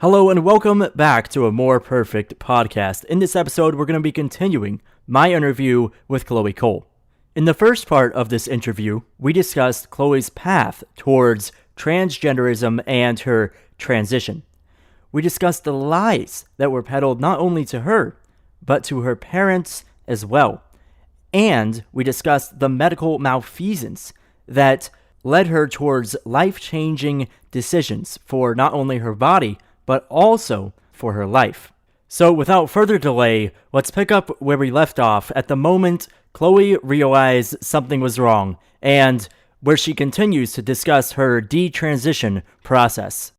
Hello and welcome back to a More Perfect podcast. In this episode, we're going to be continuing my interview with Chloe Cole. In the first part of this interview, we discussed Chloe's path towards transgenderism and her transition. We discussed the lies that were peddled not only to her, but to her parents as well. And we discussed the medical malfeasance that led her towards life-changing decisions for not only her body, but also for her life. So without further delay, let's pick up where we left off at the moment Chloe realized something was wrong, and where she continues to discuss her detransition process.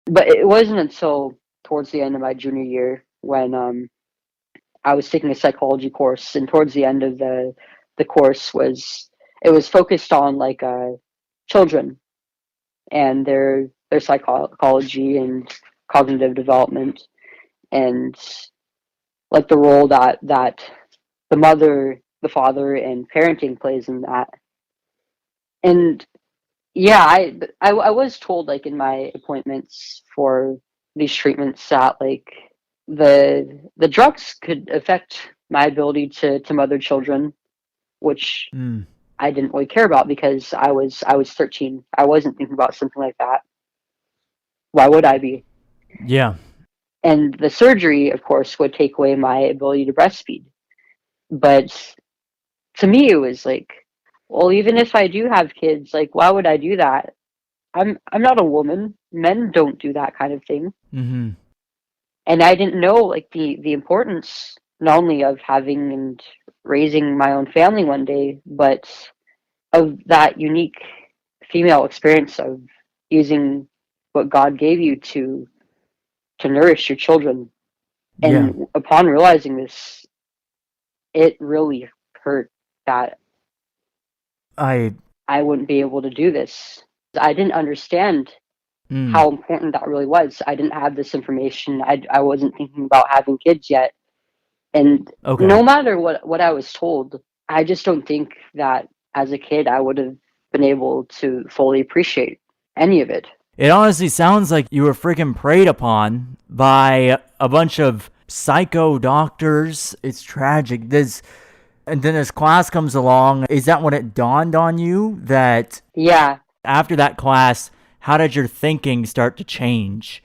But it wasn't until towards the end of my junior year when I was taking a psychology course, and towards the end of the course was focused on children and their psychology and cognitive development, and like the role that the mother, the father, and parenting plays in that. And yeah, I was told, like, in my appointments for these treatments, that like the drugs could affect my ability to mother children, which I didn't really care about because I was 13. I wasn't thinking about something like that. Why would I be? Yeah. And the surgery, of course, would take away my ability to breastfeed. But to me, it was like, well, even if I do have kids, like, why would I do that? I'm not a woman. Men don't do that kind of thing. Mm-hmm. And I didn't know, like, the importance not only of having and raising my own family one day, but of that unique female experience of using what God gave you to nourish your children. Yeah. And upon realizing this, it really hurt that I I wouldn't be able to do this. I didn't understand how important that really was. I didn't have this information. I wasn't thinking about having kids yet. And Okay. no matter what I was told, I just don't think that as a kid I would have been able to fully appreciate any of it. It honestly sounds like you were freaking preyed upon by a bunch of psycho doctors. It's tragic. And then this class comes along. Is that when it dawned on you that Yeah, after that class, how did your thinking start to change?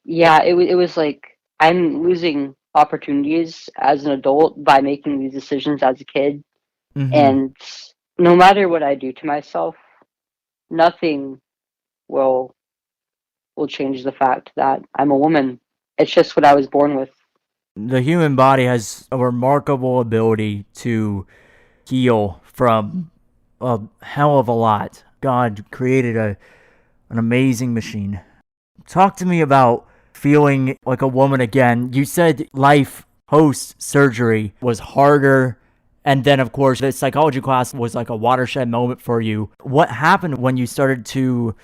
yeah, it was like I'm losing opportunities as an adult by making these decisions as a kid. Mm-hmm. And no matter what I do to myself, nothing will change the fact that I'm a woman. It's just what I was born with. The human body has a remarkable ability to heal from a hell of a lot. God created an amazing machine. Talk to me about feeling like a woman again. You said life post surgery was harder. And then, of course, the psychology class was like a watershed moment for you. What happened when you started to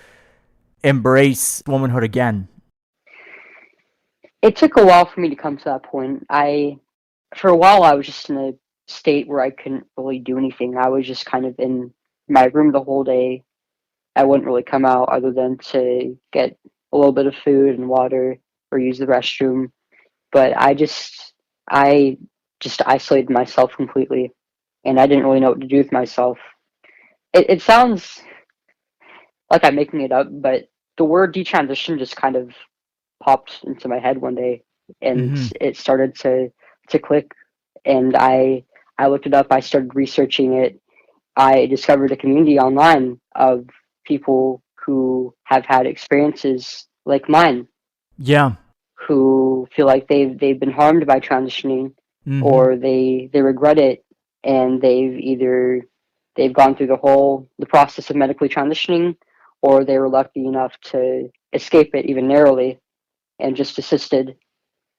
embrace womanhood again? It took a while for me to come to that point. For a while, I was just in a state where I couldn't really do anything. I was just kind of in my room the whole day. I wouldn't really come out other than to get a little bit of food and water or use the restroom. But I just isolated myself completely, and I didn't really know what to do with myself. It sounds like I'm making it up, but the word detransition just kind of popped into my head one day, and Mm-hmm. it started to click. And I looked it up. I started researching it. I discovered a community online of people who have had experiences like mine, Yeah. who feel like they've been harmed by transitioning, Mm-hmm. or they regret it, and they've gone through the process of medically transitioning, or they were lucky enough to escape it even narrowly and just assisted.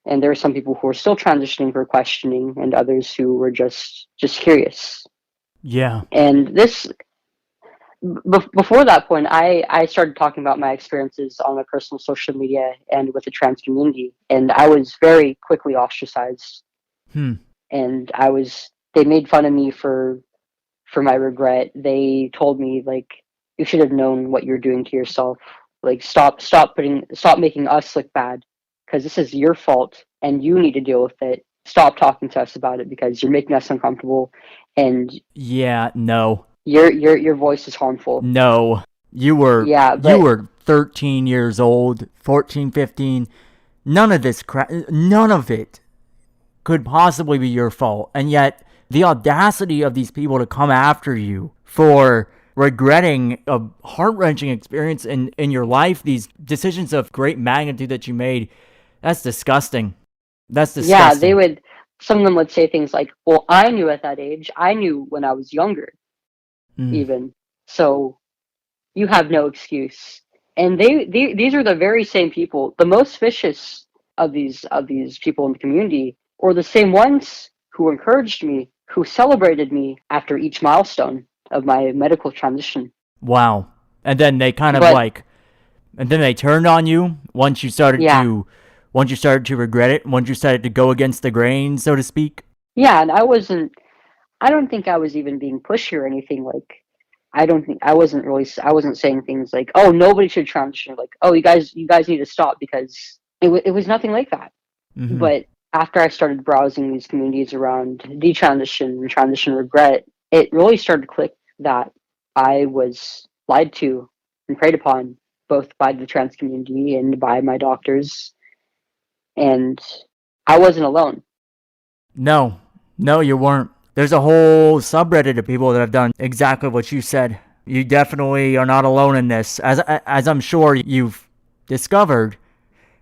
And there are some people who are still transitioning for questioning, and others who were just curious. Yeah. And before that point, I started talking about my experiences on my personal social media and with the trans community, and I was very quickly ostracized. Hmm. And they made fun of me for my regret. They told me, like, you should have known what you're doing to yourself. Like stop making us look bad, because this is your fault and you need to deal with it. Stop talking to us about it because you're making us uncomfortable, and Yeah, no. your voice is harmful. No. You were Yeah, you but were 13 years old, 14, 15. None of this none of it could possibly be your fault. And yet, the audacity of these people to come after you for regretting a heart-wrenching experience in your life, these decisions of great magnitude that you made, that's disgusting. That's yeah, disgusting. some of them would say things like, "Well, I knew at that age. I knew when I was younger, Mm. even. So you have no excuse." And these are the very same people, the most vicious of these people in the community, or the same ones who encouraged me, who celebrated me after each milestone of my medical transition. Wow. And then they kind of But like, and then they turned on you yeah, once you started to regret it, once you started to go against the grain, so to speak. yeah, and I don't think I was even being pushy or anything. Like, I don't think I wasn't saying things like, "Oh, nobody should transition," or like, "Oh, you guys need to stop," because it was nothing like that. Mm-hmm. But after I started browsing these communities around detransition and transition regret, it really started to click that I was lied to and preyed upon both by the trans community and by my doctors, and I wasn't alone. No, no, you weren't. There's a whole subreddit of people that have done exactly what you said. You definitely are not alone in this, as I'm sure you've discovered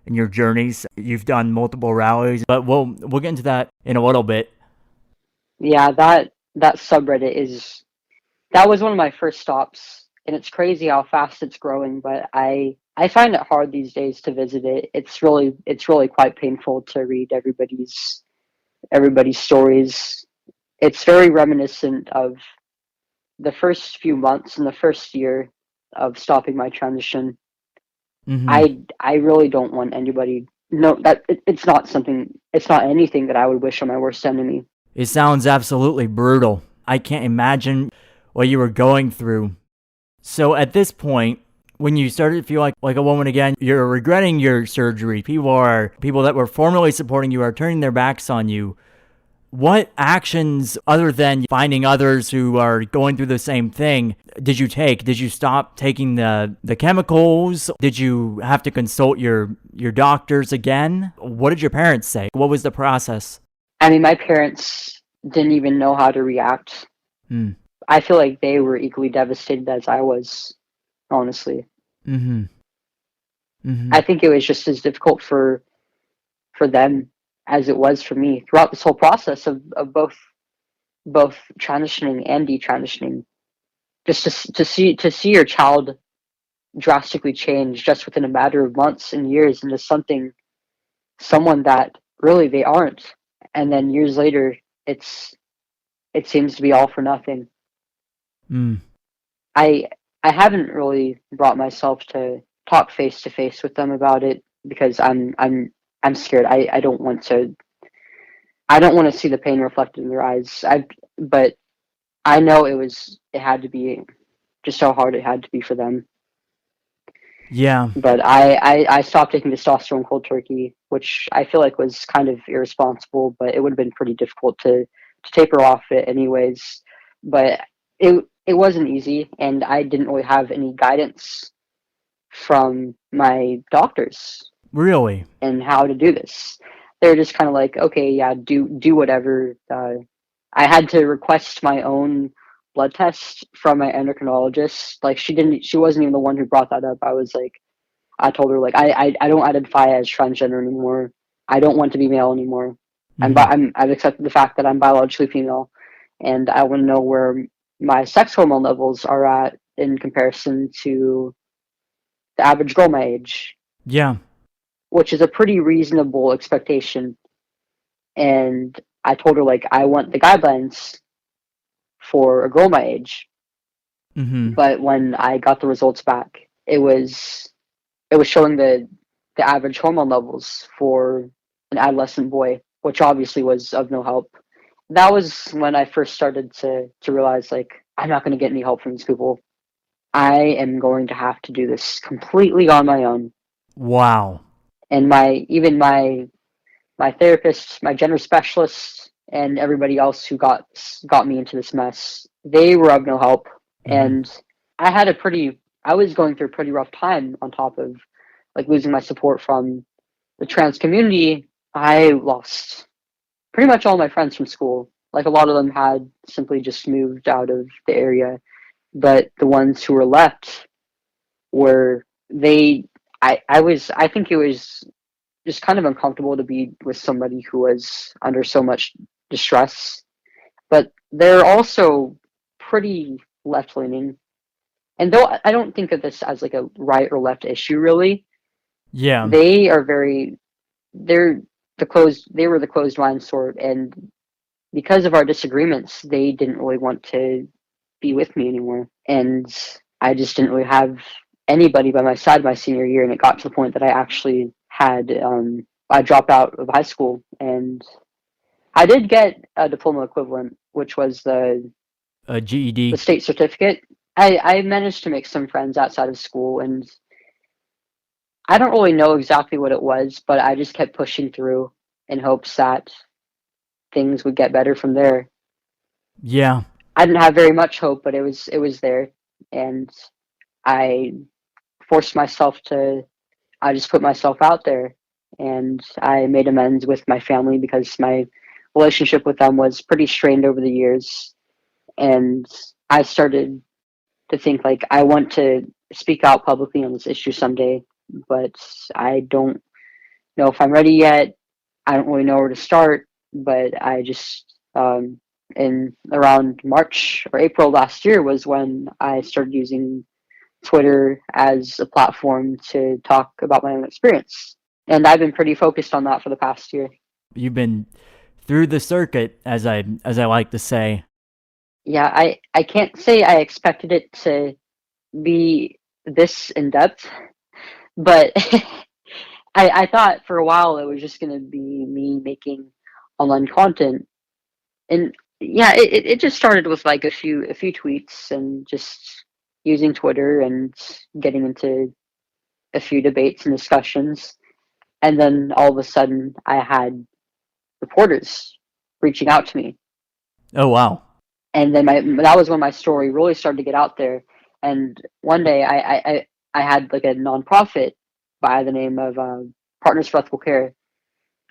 in your journeys. You've done multiple rallies, but we'll get into that in a little bit. Yeah, that subreddit is that was one of my first stops, and it's crazy how fast it's growing. But I find it hard these days to visit it. It's really quite painful to read everybody's stories. It's very reminiscent of the first few months and the first year of stopping my transition. Mm-hmm. I really don't want anybody. No, it's not something. It's not anything that I would wish on my worst enemy. It sounds absolutely brutal. I can't imagine what you were going through. So at this point, when you started to feel like a woman again, you're regretting your surgery. People that were formerly supporting you are turning their backs on you. What actions, other than finding others who are going through the same thing, did you take? Did you stop taking the chemicals? Did you have to consult your doctors again? What did your parents say? What was the process? I mean, my parents didn't even know how to react. Hmm. I feel like they were equally devastated as I was, honestly. Mm-hmm. Mm-hmm. I think it was just as difficult for them as it was for me throughout this whole process of both transitioning and detransitioning. Just to see your child drastically change just within a matter of months and years into someone that really they aren't, and then years later it seems to be all for nothing. Mm. I I haven't really brought myself to talk face to face with them about it because I'm scared. I don't want to see the pain reflected in their eyes. But I know it had to be just how hard it had to be for them. Yeah. But I stopped taking testosterone cold turkey, which I feel like was kind of irresponsible, but it would have been pretty difficult to taper off it anyways. But it wasn't easy, and I didn't really have any guidance from my doctors Really? and how to do this. They're just kind of like, okay, yeah, do whatever. I had to request my own blood test from my endocrinologist. Like she wasn't even the one who brought that up. I told her like I don't identify as transgender anymore. I don't want to be male anymore. Mm-hmm. I've accepted the fact that I'm biologically female, and I want to know where my sex hormone levels are at in comparison to the average girl my age, Yeah. which is a pretty reasonable expectation. And I told her like I want the guidelines for a girl my age. Mm-hmm. But when I got the results back, it was showing the average hormone levels for an adolescent boy, which obviously was of no help. That was when I first started to realize like I'm not going to get any help from these people. I am going to have to do this completely on my own. Wow. And my therapist, my gender specialist, and everybody else who got me into this mess, they were of no help. Hmm. And I was going through a pretty rough time on top of like losing my support from the trans community. I lost pretty much all my friends from school. Like a lot of them had simply just moved out of the area, but the ones who were left were they. I think it was just kind of uncomfortable to be with somebody who was under so much distress. But they're also pretty left leaning. And though I don't think of this as like a right or left issue really, Yeah. they are very they're they were the closed mind sort, and because of our disagreements, they didn't really want to be with me anymore. And I just didn't really have anybody by my side my senior year, and it got to the point that I actually had I dropped out of high school, and I did get a diploma equivalent, which was A the GED. state certificate. I managed to make some friends outside of school, and I don't really know exactly what it was, but I just kept pushing through in hopes that things would get better from there. Yeah. I didn't have very much hope, but it was there, and I forced myself to. I just put myself out there, and I made amends with my family because my relationship with them was pretty strained over the years, and I started to think like I want to speak out publicly on this issue someday, but I don't know if I'm ready yet. I don't really know where to start, but I just in around March or April last year was when I started using Twitter as a platform to talk about my own experience. And I've been pretty focused on that for the past year. You've been through the circuit, as I like to say. Yeah, I can't say I expected it to be this in depth, but I thought for a while it was just going to be me making online content. And yeah, it just started with like a few tweets and just using Twitter and getting into a few debates and discussions. And then all of a sudden I had reporters reaching out to me. Oh wow. And then that was when my story really started to get out there. And one day I had like a nonprofit by the name of Partners for Ethical Care.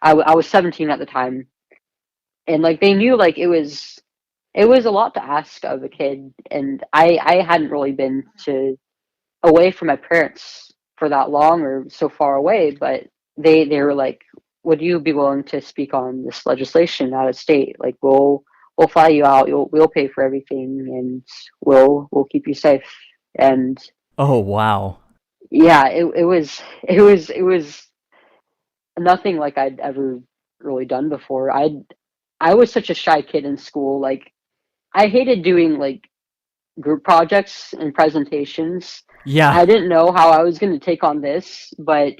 I was 17 at the time, and like they knew like it was a lot to ask of a kid, and I hadn't really been to away from my parents for that long or so far away, but they were like, would you be willing to speak on this legislation out of state? Like we'll fly you out, we'll pay for everything, and we'll keep you safe. And Oh wow. yeah, it was nothing like I'd ever really done before. I was such a shy kid in school. Like I hated doing like group projects and presentations. Yeah. I didn't know how I was going to take on this, but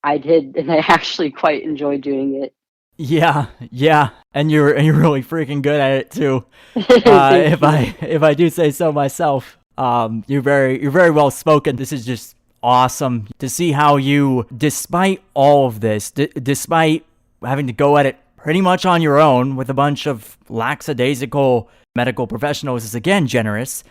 I did, and I actually quite enjoyed doing it. Yeah. Yeah. And you're really freaking good at it too. Thank you. If I do say so myself. You're very well spoken. This is just awesome to see how you, despite all of this, despite having to go at it pretty much on your own with a bunch of lackadaisical medical professionals, is again generous.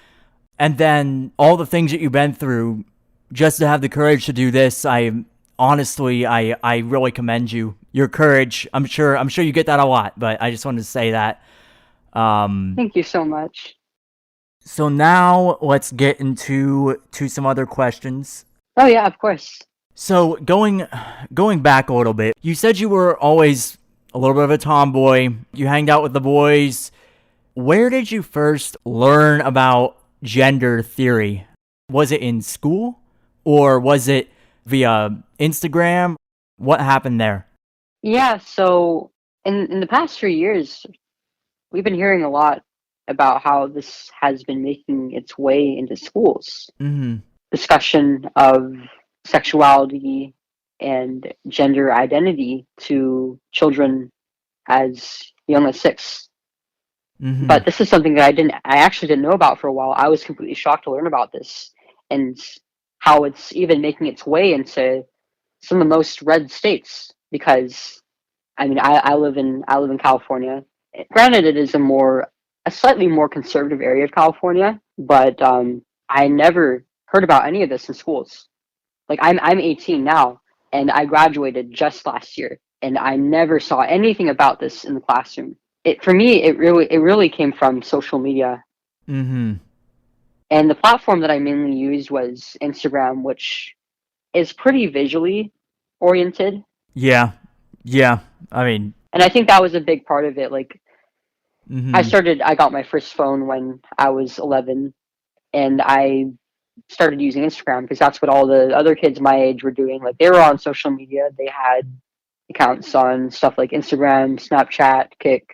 And then all the things that you've been through, just to have the courage to do this, I really commend you. Your courage. I'm sure you get that a lot, but I just wanted to say that. Um, Thank you so much. so now let's get into some other questions. Oh yeah, of course. So going back a little bit, you said you were always a little bit of a tomboy. You hanged out with the boys. Where did you first learn about gender theory? Was it in school or was it via Instagram? What happened there? Yeah, so in the past 3 years, we've been hearing a lot about how this has been making its way into schools. Mhm. Discussion of sexuality and gender identity to children as young as 6. But this is something that I actually didn't know about for a while. I was completely shocked to learn about this and how it's even making its way into some of the most red states. Because I mean, I live in California. Granted, it is a slightly more conservative area of California, but I never heard about any of this in schools. Like I'm 18 now, and I graduated just last year, and I never saw anything about this in the classroom. It for me, it really came from social media, Mm-hmm. and the platform that I mainly used was Instagram, which is pretty visually oriented, Yeah. Yeah. I mean, and I think that was a big part of it. Like mm-hmm. I got my first phone when I was 11, and I started using Instagram because that's what all the other kids my age were doing. Like they were on social media. They had accounts on stuff like Instagram, Snapchat, Kick.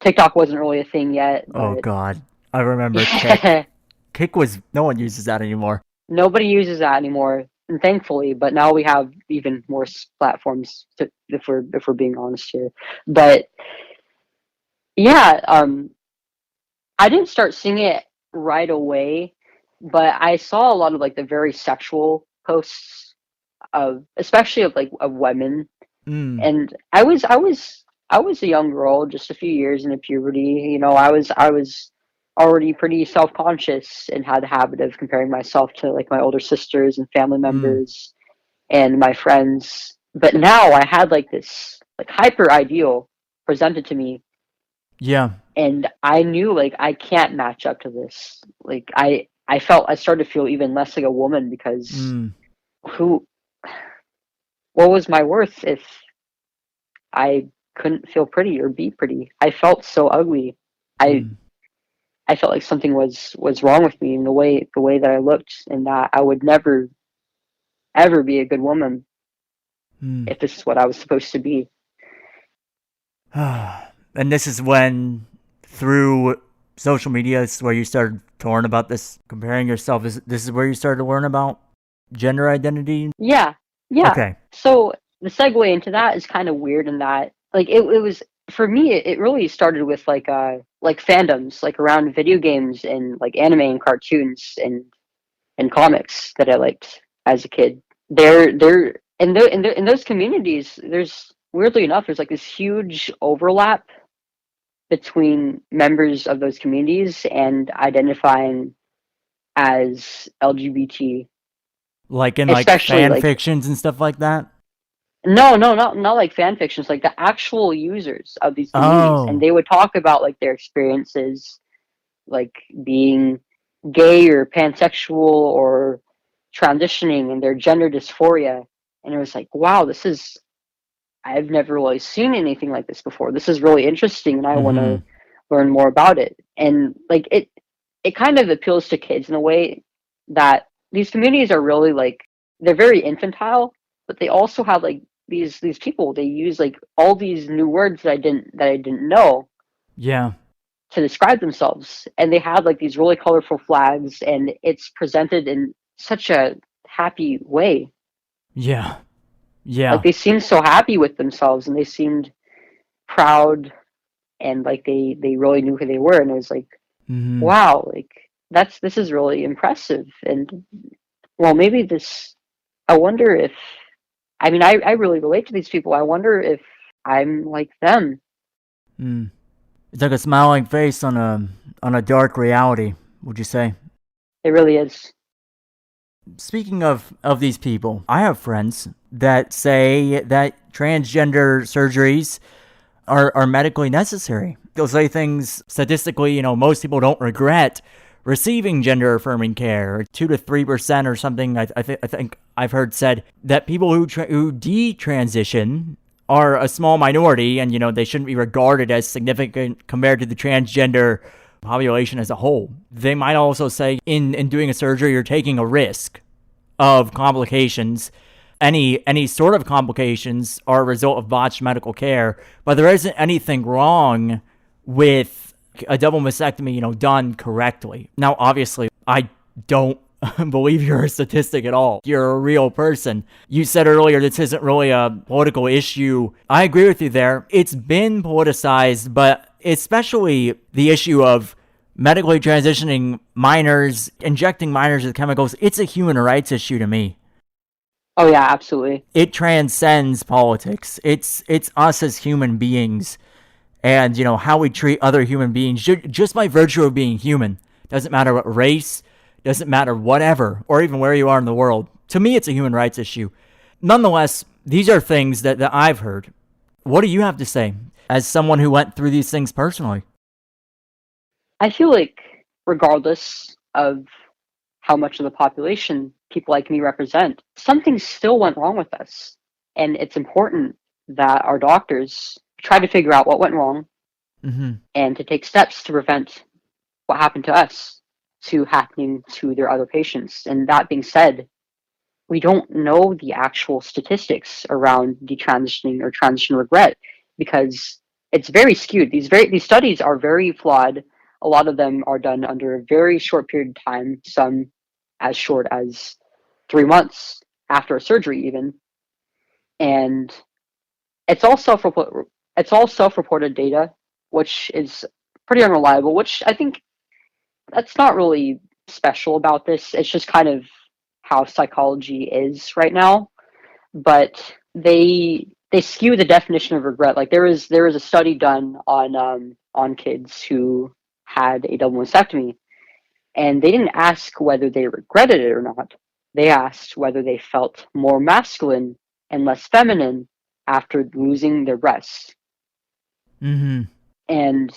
TikTok wasn't really a thing yet, Oh but God. I remember Kick. yeah, Kick was, no one uses that anymore. nobody uses that anymore, and thankfully. But now we have even more platforms, if we're being honest here. But yeah, I didn't start seeing it right away, but I saw a lot of like the very sexual posts of, especially of like of women. Mm. And I was a young girl, just a few years into puberty. I was already pretty self conscious and had a habit of comparing myself to like my older sisters and family Mm. members and my friends. But now I had like this like hyper ideal presented to me, Yeah. and I knew like I can't match up to this. Like I started to feel even less like a woman because Mm. who what was my worth if I couldn't feel pretty or be pretty? I felt so ugly. I Mm. I felt like something was wrong with me in the way that I looked, and that I would never ever be a good woman Mm. if this is what I was supposed to be. And this is when, through social media, this is where you started to learn about this, comparing yourself. This is where you started to learn about gender identity? Yeah, yeah. Okay. So the segue into that is kind of weird in that like it was for me it really started with like fandoms like around video games and like anime and cartoons and comics that I liked as a kid. They're in those communities. There's weirdly enough, there's like this huge overlap between members of those communities and identifying as LGBT, Like in like especially fan like fictions and stuff like that? no, no, not like fan fictions, like the actual users of these communities, and Oh. they would talk about like their experiences, like being gay or pansexual or transitioning and their gender dysphoria, and it was like, wow, I've never really seen anything like this before. This is really interesting, and I want Mm-hmm. to learn more about it. And like it kind of appeals to kids in a way that these communities are really like they're very infantile, but they also have like these people. They use like all these new words that I didn't know Yeah. to describe themselves, and they have like these really colorful flags, and it's presented in such a happy way. Yeah. Like Yeah. they seemed so happy with themselves, and they seemed proud, and like they really knew who they were, and it was like, Mm-hmm. wow, like this is really impressive. And well, maybe this I wonder if I mean I really relate to these people. I wonder if I'm like them. Mm. It's like a smiling face on a dark reality, would you say? It really is. Speaking of these people, I have friends that say that transgender surgeries are medically necessary. They'll say things statistically, most people don't regret receiving gender affirming care. 2 to 3% or something. I think I've heard said that people who detransition are a small minority, and they shouldn't be regarded as significant compared to the transgender population as a whole. They might also say in doing a surgery, you're taking a risk of complications. Any sort of complications are a result of botched medical care, but there isn't anything wrong with a double mastectomy, done correctly. Now, obviously, I don't believe you're a statistic at all. You're a real person. You said earlier this isn't really a political issue. I agree with you there. It's been politicized, but especially the issue of medically transitioning minors, injecting minors with chemicals. It's a human rights issue to me. Oh yeah, absolutely. It transcends politics. It's us as human beings, and how we treat other human beings just by virtue of being human. Doesn't matter what race, doesn't matter whatever, or even where you are in the world. To me, it's a human rights issue. Nonetheless, these are things that I've heard. What do you have to say as someone who went through these things personally? I feel like regardless of how much of the population people like me represent, something still went wrong with us. And it's important that our doctors try to figure out what went wrong and to take steps to prevent what happened to us to happening to their other patients. And that being said, we don't know the actual statistics around detransitioning or transition regret because it's very skewed. These studies are very flawed. A lot of them are done under a very short period of time, some as short as 3 months after a surgery even. And it's all self-reported data, which is pretty unreliable, which I think that's not really special about this. It's just kind of how psychology is right now. But they skew the definition of regret. Like there is a study done on kids who had a double mastectomy, and they didn't ask whether they regretted it or not. They asked whether they felt more masculine and less feminine after losing their breasts. And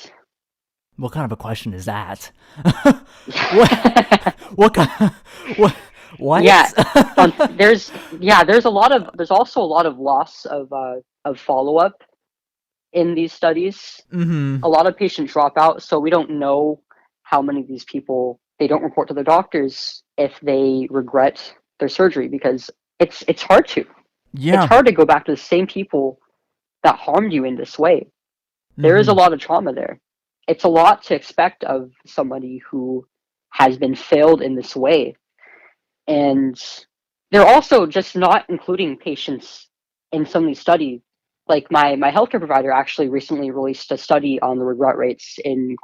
what kind of a question is that? what kind? What? Yeah, there's also a lot of loss of follow up in these studies. A lot of patients drop out, so we don't know how many of these people they don't report to their doctors if they regret their surgery because it's hard to. Yeah. It's hard to go back to the same people that harmed you in this way. There is a lot of trauma there. It's a lot to expect of somebody who has been failed in this way. And they're also just not including patients in some of these studies. Like my healthcare provider actually recently released a study on the regret rates in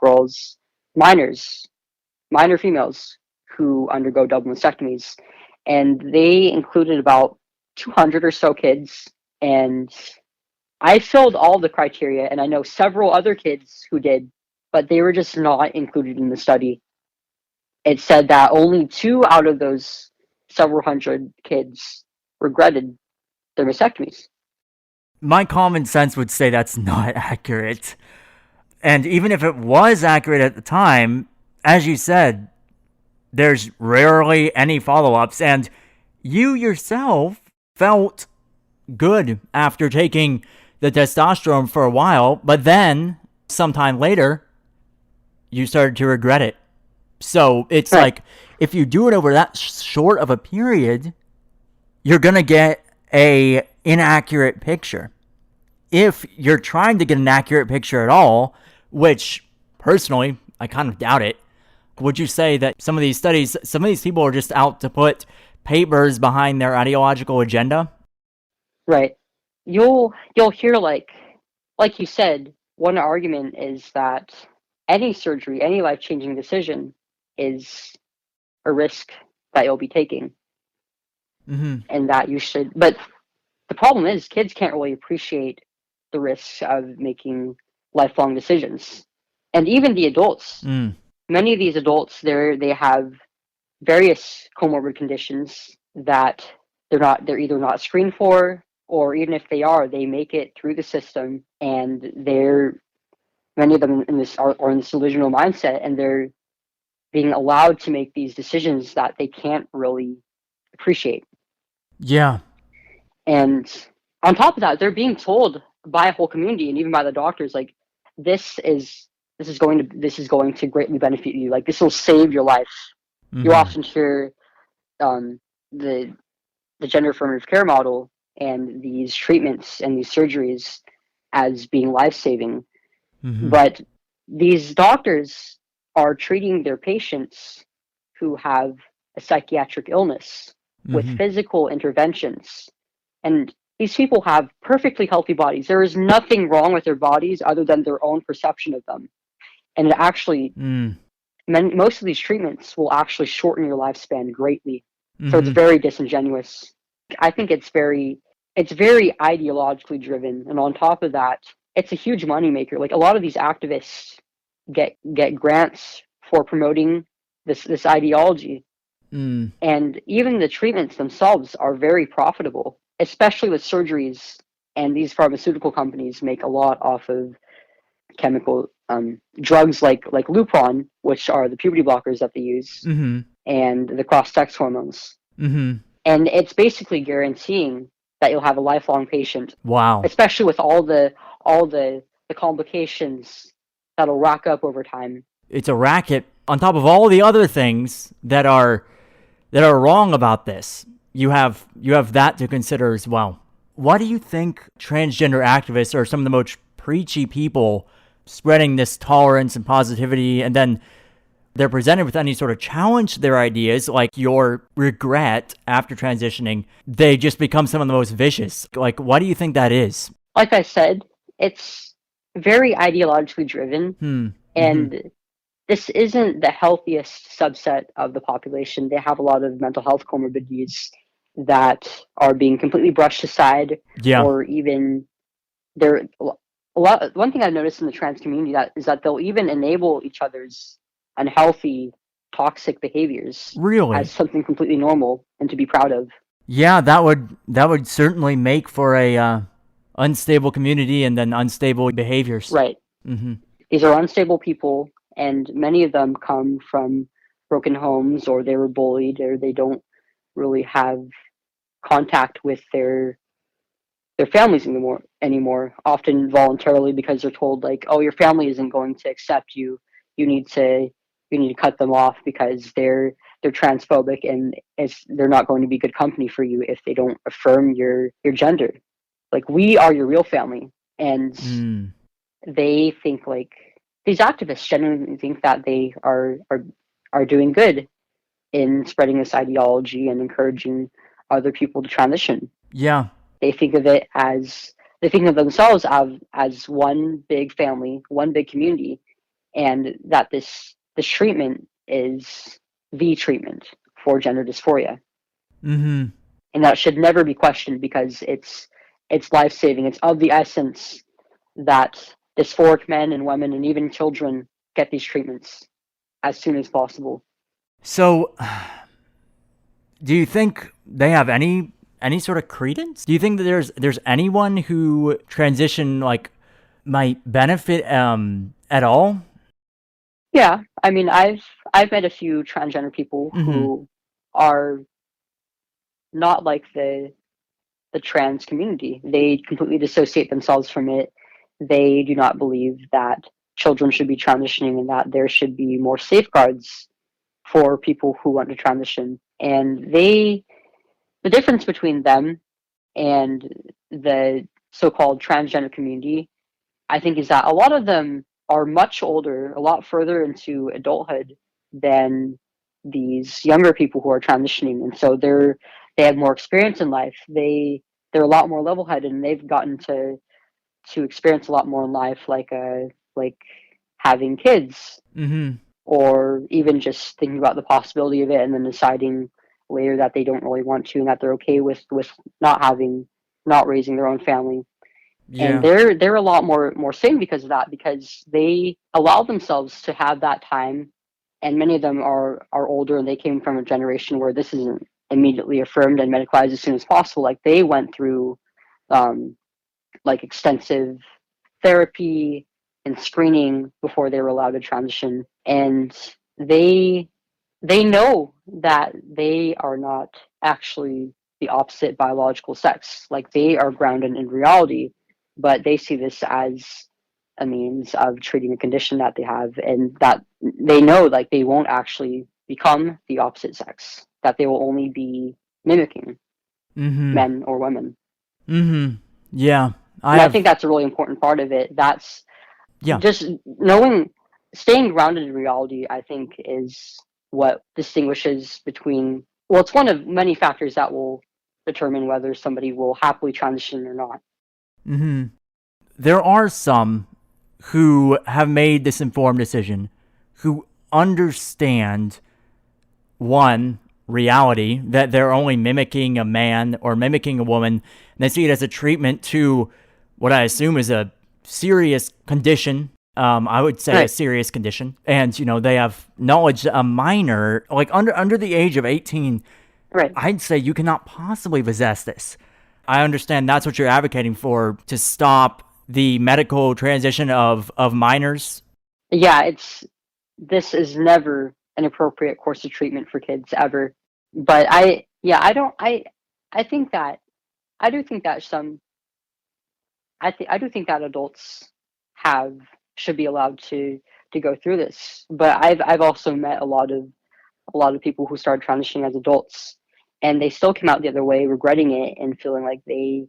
minor females who undergo double mastectomies. And they included about 200 or so kids. And I filled all the criteria, and I know several other kids who did, but they were just not included in the study. It said that only 2 out of those several hundred kids regretted their mastectomies. My common sense would say that's not accurate. And even if it was accurate at the time, as you said, there's rarely any follow-ups, and you yourself felt good after taking the testosterone for a while, but then sometime later you started to regret it. So it's Right. like if you do it over that short of a period, you're gonna get a inaccurate picture. If you're trying to get an accurate picture at all, which personally I kind of doubt it, would you say that some of these studies, some of these people are just out to put papers behind their ideological agenda? Right. You'll hear like you said, one argument is that any surgery, any life-changing decision is a risk that you'll be taking. And that you should, but the problem is kids can't really appreciate the risks of making lifelong decisions. And even the adults, many of these adults, they have various comorbid conditions that they're either not screened for, or even if they are, they make it through the system, and many of them in this are in this delusional mindset, and they're being allowed to make these decisions that they can't really appreciate. Yeah. And on top of that, they're being told by a whole community and even by the doctors, like, this is going to greatly benefit you. Like, this will save your life. You often hear the gender affirmative care model and these treatments and these surgeries as being life-saving. But these doctors are treating their patients who have a psychiatric illness with physical interventions. And these people have perfectly healthy bodies. There is nothing wrong with their bodies other than their own perception of them. And it actually, Mm. most of these treatments will actually shorten your lifespan greatly. So it's Mm-hmm. very disingenuous. I think it's very ideologically driven. And on top of that, it's a huge moneymaker. Like a lot of these activists get grants for promoting this ideology. Mm. And even the treatments themselves are very profitable, especially with surgeries. And these pharmaceutical companies make a lot off of chemical drugs like Lupron, which are the puberty blockers that they use, Mm-hmm. and the cross-sex hormones. Mm-hmm. And it's basically guaranteeing that you'll have a lifelong patient, Wow. especially with all the complications that'll rack up over time. It's a racket on top of all the other things that are wrong about this. You have that to consider as well. Why do you think transgender activists are some of the most preachy people spreading this tolerance and positivity, and then they're presented with any sort of challenge to their ideas, like your regret after transitioning, they just become some of the most vicious? Like, why do you think that is? Like I said, it's very ideologically driven, Mm-hmm. and this isn't the healthiest subset of the population. They have a lot of mental health comorbidities that are being completely brushed aside, Yeah. or even they're a lot. One thing I've noticed in the trans community is that they'll even enable each other's unhealthy, toxic behaviors as Really? something completely normal and to be proud of. Yeah, that would certainly make for a unstable community and then unstable behaviors. Right. Mm-hmm. These are unstable people, and many of them come from broken homes, or they were bullied, or they don't really have contact with their families anymore, often voluntarily, because they're told like, oh, your family isn't going to accept you. You need to cut them off because they're transphobic, and they're not going to be good company for you if they don't affirm your gender. Like, we are your real family. And Mm. they think like, these activists genuinely think that they are doing good in spreading this ideology and encouraging other people to transition. Yeah. They think of it as they think of themselves as one big family, one big community, and that this treatment is the treatment for gender dysphoria, Mm-hmm. and that should never be questioned because it's life saving. It's of the essence that dysphoric men and women and even children get these treatments as soon as possible. So, do you think they have any sort of credence? Do you think that there's anyone who transition like might benefit at all? Yeah, I mean, I've met a few transgender people Mm-hmm. who are not like the trans community. They completely dissociate themselves from it. They do not believe that children should be transitioning and that there should be more safeguards for people who want to transition. And the difference between them and the so-called transgender community, I think, is that a lot of them are much older, a lot further into adulthood than these younger people who are transitioning, and so they have more experience in life. They're a lot more level-headed, and they've gotten to experience a lot more in life, like having kids, Mm-hmm. or even just thinking about the possibility of it, and then deciding later that they don't really want to, and that they're okay with not raising their own family. And Yeah. they're a lot more sane because of that, because they allow themselves to have that time. And many of them are older, and they came from a generation where this isn't immediately affirmed and medicalized as soon as possible. Like, they went through um, like extensive therapy and screening before they were allowed to transition, and they they know that they are not actually the opposite biological sex. Like, they are grounded in reality, but they see this as a means of treating a condition that they have, and that they know like they won't actually become the opposite sex, that they will only be mimicking Mm-hmm. men or women. Mm-hmm. Yeah. I And I think have. that's a really important part of it. That's Yeah. just knowing, staying grounded in reality, I think, is what distinguishes between, well, it's one of many factors that will determine whether somebody will happily transition or not. Mm-hmm. There are some who have made this informed decision, who understand, one, reality, that they're only mimicking a man or mimicking a woman, and they see it as a treatment to what I assume is a serious condition. I would say a serious condition. And, they have knowledge that a minor, like under the age of 18, Right. I'd say you cannot possibly possess this. I understand that's what you're advocating for, to stop the medical transition of minors. Yeah, this is never an appropriate course of treatment for kids ever. But I think that I do think that I do think that adults should be allowed to go through this. But I've also met a lot of people who started transitioning as adults, and they still came out the other way regretting it and feeling like they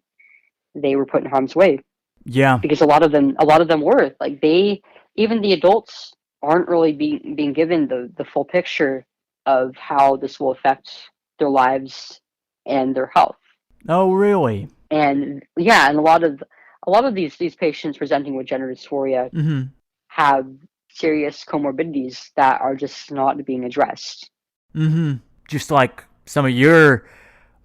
were put in harm's way. Yeah. Because a lot of them were like, even the adults aren't really being given the full picture of how this will affect their lives and their health. Oh, really? And yeah, and a lot of these patients presenting with gender dysphoria Mm-hmm. have serious comorbidities that are just not being addressed. Mm-hmm. Just like some of your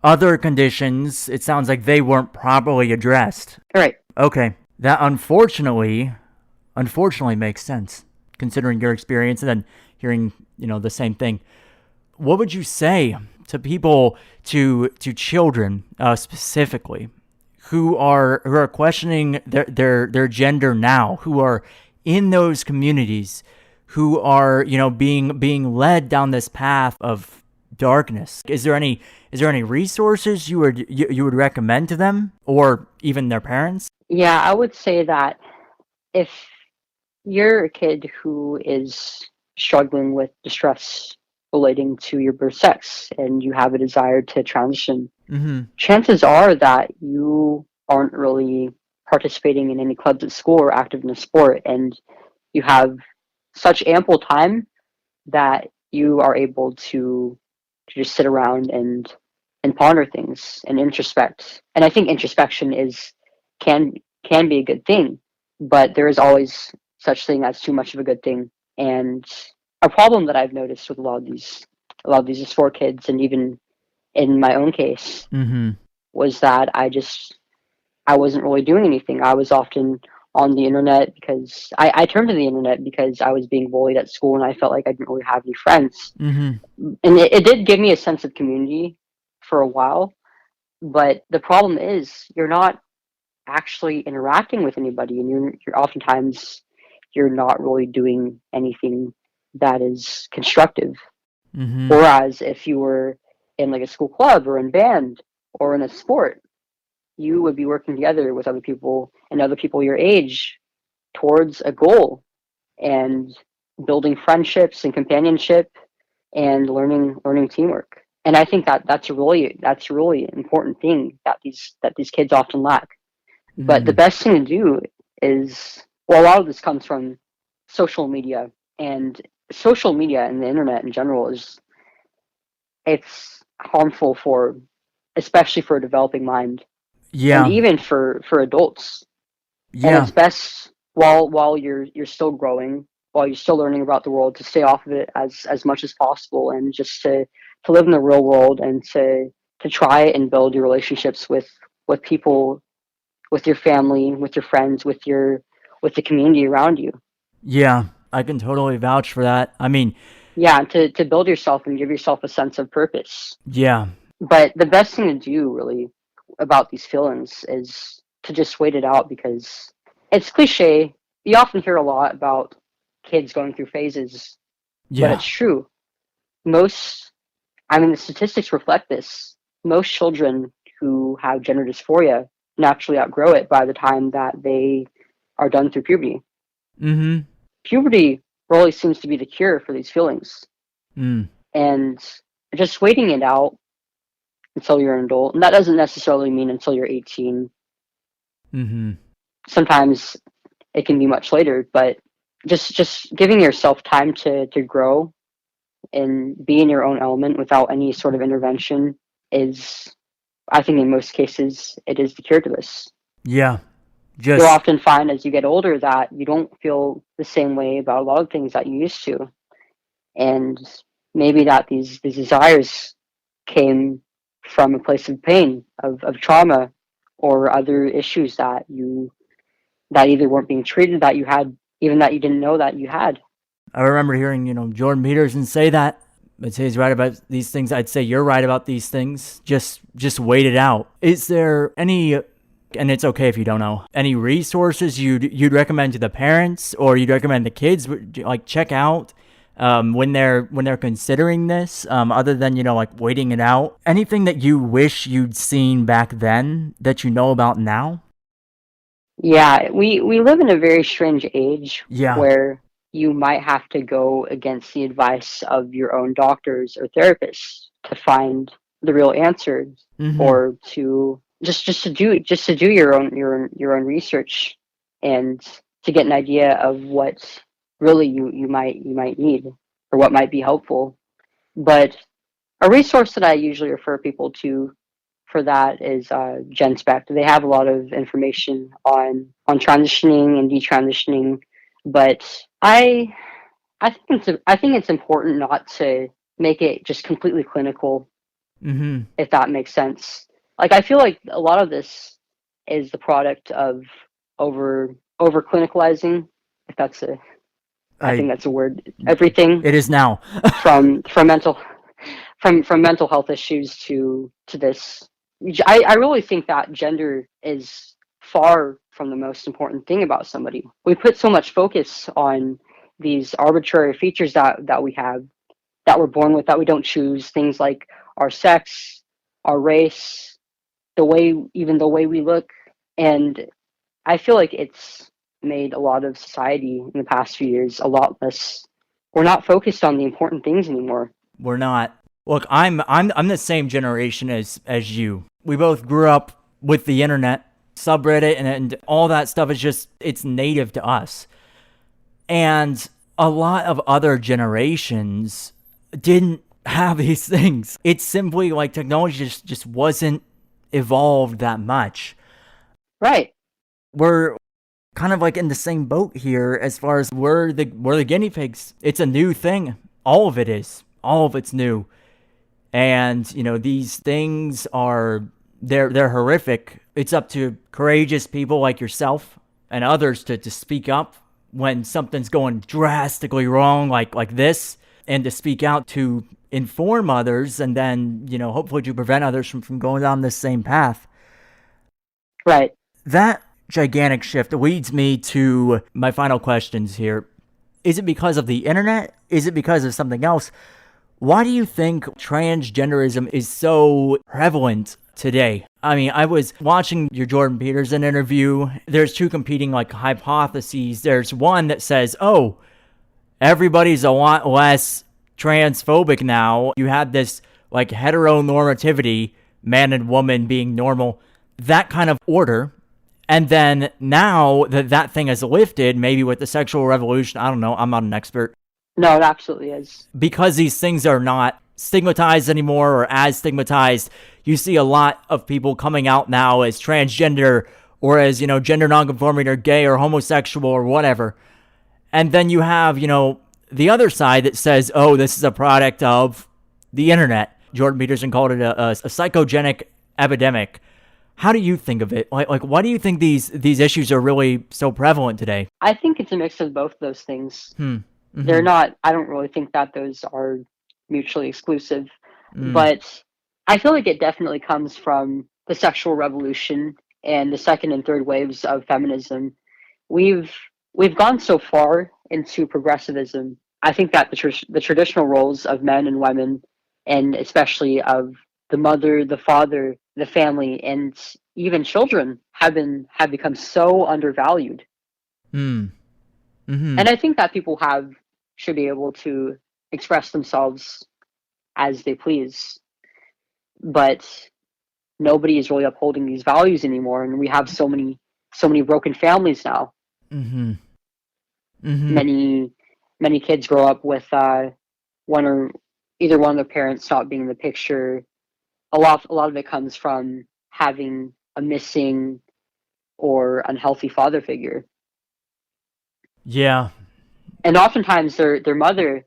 other conditions, it sounds like they weren't properly addressed. Right. Okay. That unfortunately makes sense, considering your experience and then hearing, the same thing. What would you say to people, to children specifically, who are questioning their gender now, who are in those communities, who are being led down this path of darkness? Is there any resources you would recommend to them, or even their parents? Yeah, I would say that if you're a kid who is struggling with distress relating to your birth sex and you have a desire to transition, Mm-hmm. chances are that you aren't really participating in any clubs at school or active in a sport, and you have such ample time that you are able to just sit around and ponder things and introspect. And I think introspection can be a good thing, but there is always such thing as too much of a good thing. And a problem that I've noticed with a lot of these dysphoric kids, and even in my own case, Mm-hmm. was that I wasn't really doing anything. I was often on the internet because I turned to the internet because I was being bullied at school and I felt like I didn't really have any friends. Mm-hmm. And it did give me a sense of community for a while, but the problem is you're not actually interacting with anybody, and you're oftentimes you're not really doing anything that is constructive. Mm-hmm. Whereas if you were in like a school club or in band or in a sport, you would be working together with other people and other people your age towards a goal and building friendships and companionship and learning teamwork. And I think that that's a really important thing that these kids often lack. But the best thing to do is, well, a lot of this comes from social media, and social media and the internet in general it's harmful especially for a developing mind. Yeah. And even for adults. Yeah. And it's best while you're still growing, while you're still learning about the world, to stay off of it as much as possible, and just to live in the real world, and to try and build your relationships with people, with your family, with your friends, with the community around you. Yeah, I can totally vouch for that. I mean, yeah, to build yourself and give yourself a sense of purpose. Yeah. But the best thing to do really about these feelings is to just wait it out, because it's cliche. You often hear a lot about kids going through phases, but it's true. The statistics reflect this. Most children who have gender dysphoria naturally outgrow it by the time that they are done through puberty. Mm-hmm. Puberty really seems to be the cure for these feelings. Mm. And just waiting it out until you're an adult, and that doesn't necessarily mean until you're 18. Mm-hmm. Sometimes it can be much later, but just giving yourself time to grow and be in your own element without any sort of intervention is I think in most cases it is the cure to this. Yeah. You'll Just, often find as you get older that you don't feel the same way about a lot of things that you used to, and maybe that these desires came from a place of pain, of trauma, or other issues that either weren't being treated, that you had, even that you didn't know that you had. I remember hearing, Jordan Peterson say that. I'd say he's right about these things. I'd say you're right about these things. Just wait it out. Is there any, and it's okay if you don't know, any resources you'd recommend to the parents, or you'd recommend the kids like check out when they're considering this, other than like waiting it out? Anything that you wish you'd seen back then that you know about now? Yeah, we live in a very strange age Yeah. where you might have to go against the advice of your own doctors or therapists to find the real answers, Mm-hmm. or to just to do your own research, and to get an idea of what really you might need, or what might be helpful. But a resource that I usually refer people to for that is GenSpect. They have a lot of information on transitioning and detransitioning, but I think it's important not to make it just completely clinical, Mm-hmm. if that makes sense. Like, I feel like a lot of this is the product of over clinicalizing, if that's a I I think that's a word. Everything It is now. from mental from mental health issues to this. I really think that gender is far from the most important thing about somebody. We put so much focus on these arbitrary features that we have, that we're born with, that we don't choose, things like our sex, our race, even the way we look. And I feel like it's made a lot of society in the past few years a lot less. We're not focused on the important things anymore. We're not. Look, I'm the same generation as you. We both grew up with the internet, subreddit, and all that stuff is just it's native to us. And a lot of other generations didn't have these things. It's simply like technology just wasn't evolved that much. Right. We're kind of like in the same boat here as far as we're the guinea pigs. It's a new thing. All of it is. All of it's new. And, these things are they're horrific. It's up to courageous people like yourself and others to speak up when something's going drastically wrong like this, and to speak out to inform others, and then, hopefully to prevent others from going down this same path. Right. That gigantic shift leads me to my final questions here. Is it because of the internet? Is it because of something else? Why do you think transgenderism is so prevalent today? I mean, I was watching your Jordan Peterson interview. There's two competing hypotheses. There's one that says, oh, everybody's a lot less transphobic now. You had this heteronormativity, man and woman being normal, that kind of order. And then now that thing is lifted, maybe with the sexual revolution, I don't know, I'm not an expert. No, it absolutely is. Because these things are not stigmatized anymore, or as stigmatized, you see a lot of people coming out now as transgender, or as, gender nonconforming, or gay, or homosexual, or whatever. And then you have, the other side that says, oh, this is a product of the internet. Jordan Peterson called it a psychogenic epidemic. How do you think of it? Why do you think these issues are really so prevalent today? I think it's a mix of both of those things. Mm-hmm. They're not, I don't really think that those are mutually exclusive, but I feel like it definitely comes from the sexual revolution and the second and third waves of feminism. We've we've gone so far into progressivism. I think that the traditional roles of men and women, and especially of the mother, the father, the family, and even children, have become so undervalued. Mm. Mm-hmm. And I think that people have should be able to express themselves as they please, but nobody is really upholding these values anymore, and we have so many broken families now. Mm-hmm. Mm-hmm. Many kids grow up with one or either one of their parents not being in the picture, a lot of it comes from having a missing or unhealthy father figure. Yeah. And oftentimes their mother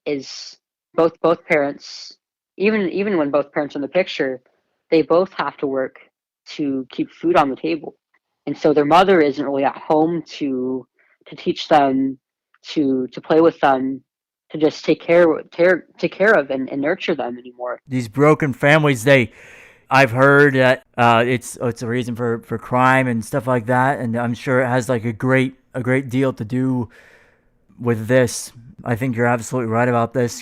is both parents, even when both parents are in the picture, they both have to work to keep food on the table. And so their mother isn't really at home to teach them, to play with them, to just take care of and nurture them anymore. These broken families, I've heard that it's a reason for crime and stuff like that, and I'm sure it has like a great deal to do with this. I think you're absolutely right about this.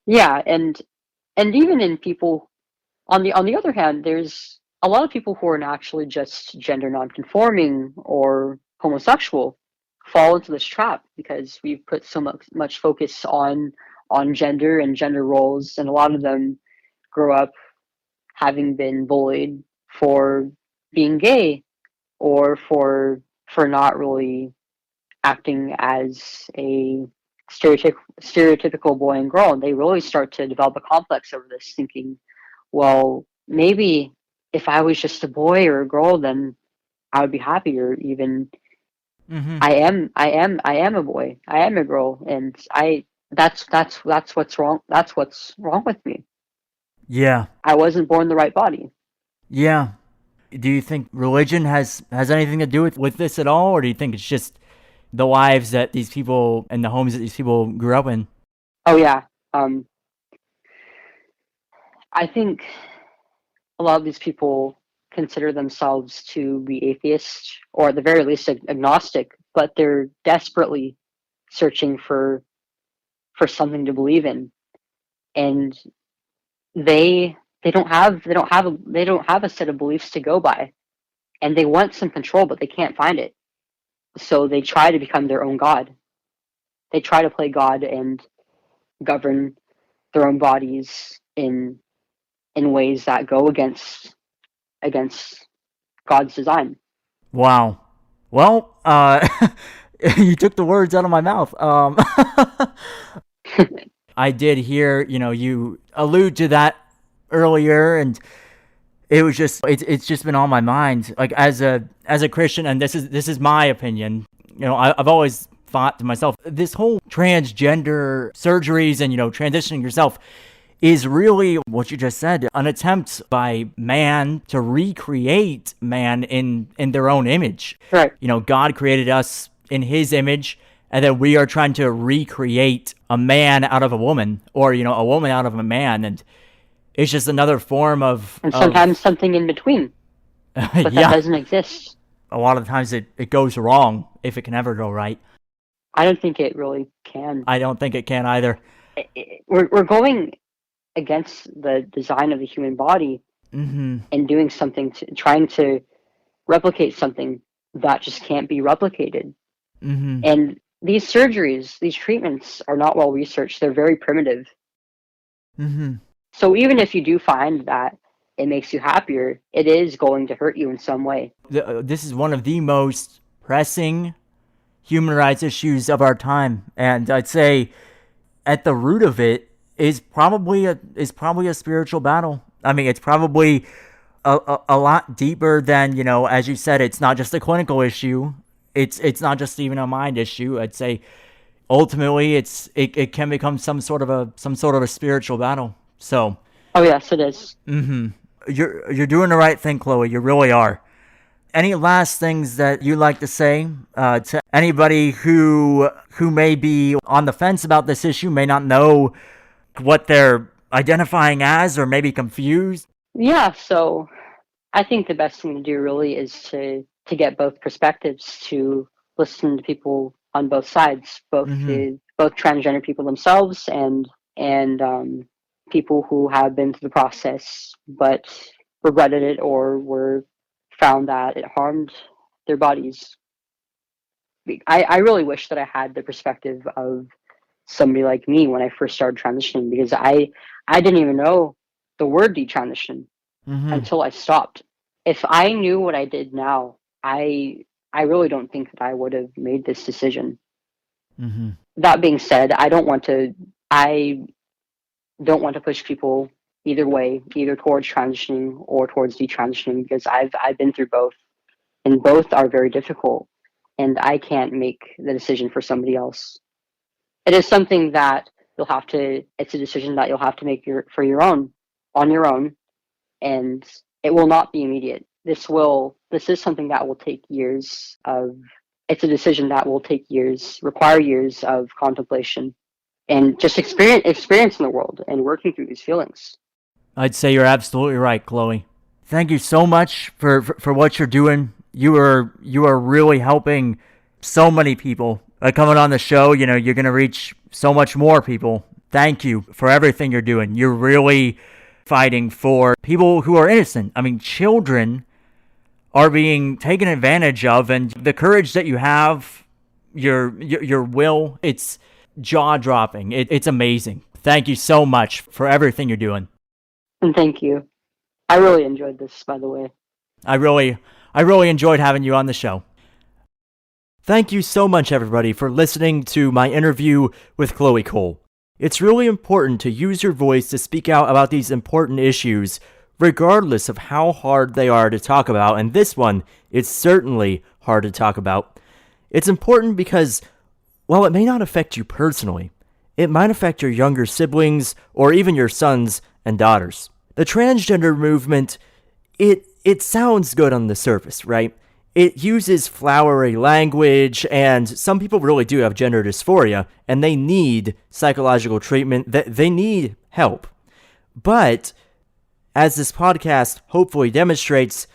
Yeah, and even in people, on the other hand, there's a lot of people who are actually just gender nonconforming or homosexual fall into this trap because we've put so much focus on gender and gender roles, and a lot of them grow up having been bullied for being gay or for not really acting as a stereotypical boy and girl, and they really start to develop a complex over this, thinking, well, maybe if I was just a boy or a girl, then I would be happier. Even Mm-hmm. I am a boy, I am a girl, and I that's what's wrong. That's what's wrong with me. Yeah. I wasn't born in the right body. Yeah. Do you think religion has anything to do with this at all, or do you think it's just the lives that these people and the homes that these people grew up in? Oh yeah, um, I think a lot of these people consider themselves to be atheists or at the very least agnostic, but they're desperately searching for something to believe in, and they don't have a set of beliefs to go by, and they want some control, but they can't find it. So they try to become their own god. They try to play God and govern their own bodies in ways that go against God's design. Wow. Well, you took the words out of my mouth. I did hear, you allude to that earlier, and it's just been on my mind. Like as a Christian, and this is my opinion. I've always thought to myself, this whole transgender surgeries and transitioning yourself is really what you just said, an attempt by man to recreate man in their own image. Right. God created us in his image, and then we are trying to recreate a man out of a woman, or a woman out of a man, and it's just another form of And sometimes something in between, but that yeah. doesn't exist. A lot of the times it goes wrong, if it can ever go right. I don't think it really can. I don't think it can either. We're going against the design of the human body Mm-hmm. and doing something trying to replicate something that just can't be replicated. Mm-hmm. And these surgeries, these treatments are not well researched. They're very primitive. Mm-hmm. So even if you do find that it makes you happier, it is going to hurt you in some way. This is one of the most pressing human rights issues of our time, and I'd say at the root of it is probably a spiritual battle. I mean, it's probably a lot deeper than, as you said, it's not just a clinical issue. It's not just even a mind issue. I'd say ultimately it can become some sort of a spiritual battle. So, Oh yes, it is. mm-hmm. You're doing the right thing, Chloe. You really are. Any last things that you'd like to say to anybody who may be on the fence about this issue, may not know what they're identifying as, or maybe confused? Yeah, so I think the best thing to do really is to get both perspectives, to listen to people on both sides, Mm-hmm. both transgender people themselves and people who have been through the process but regretted it or were found that it harmed their bodies. I really wish that I had the perspective of somebody like me when I first started transitioning, because I didn't even know the word detransition Mm-hmm. until I stopped. If I knew what I did now, I really don't think that I would have made this decision. Mm-hmm. That being said, I don't want to push people either way, either towards transitioning or towards detransitioning, because I've been through both, and both are very difficult, and I can't make the decision for somebody else. It is something that it's a decision that you'll have to make on your own, and it will not be immediate. This is something that will take years of, it's a decision that will require years of contemplation and just experience in the world and working through these feelings. I'd say you're absolutely right, Chloe. Thank you so much for what you're doing. You are really helping so many people. Coming on the show, you're going to reach so much more people. Thank you for everything you're doing. You're really fighting for people who are innocent. I mean, children are being taken advantage of, and the courage that you have, your will, it's jaw-dropping. It's amazing. Thank you so much for everything you're doing. And thank you. I really enjoyed this, by the way. I really enjoyed having you on the show. Thank you so much, everybody, for listening to my interview with Chloe Cole. It's really important to use your voice to speak out about these important issues, regardless of how hard they are to talk about, and this one is certainly hard to talk about. It's important because, while it may not affect you personally, it might affect your younger siblings or even your sons and daughters. The transgender movement, it sounds good on the surface, right? It uses flowery language, and some people really do have gender dysphoria, and they need psychological treatment, they need help. But, as this podcast hopefully demonstrates,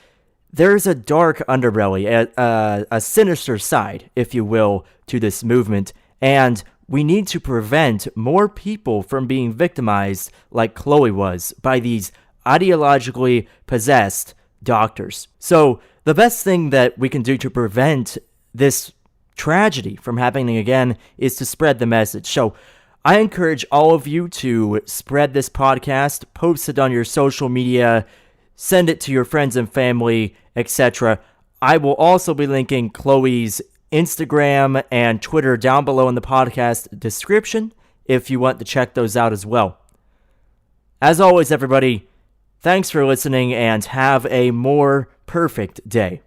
there's a dark underbelly, a sinister side, if you will, to this movement, and we need to prevent more people from being victimized like Chloe was by these ideologically possessed doctors. So, the best thing that we can do to prevent this tragedy from happening again is to spread the message. So I encourage all of you to spread this podcast, post it on your social media, send it to your friends and family, etc. I will also be linking Chloe's Instagram and Twitter down below in the podcast description if you want to check those out as well. As always, everybody, thanks for listening and have a more perfect day.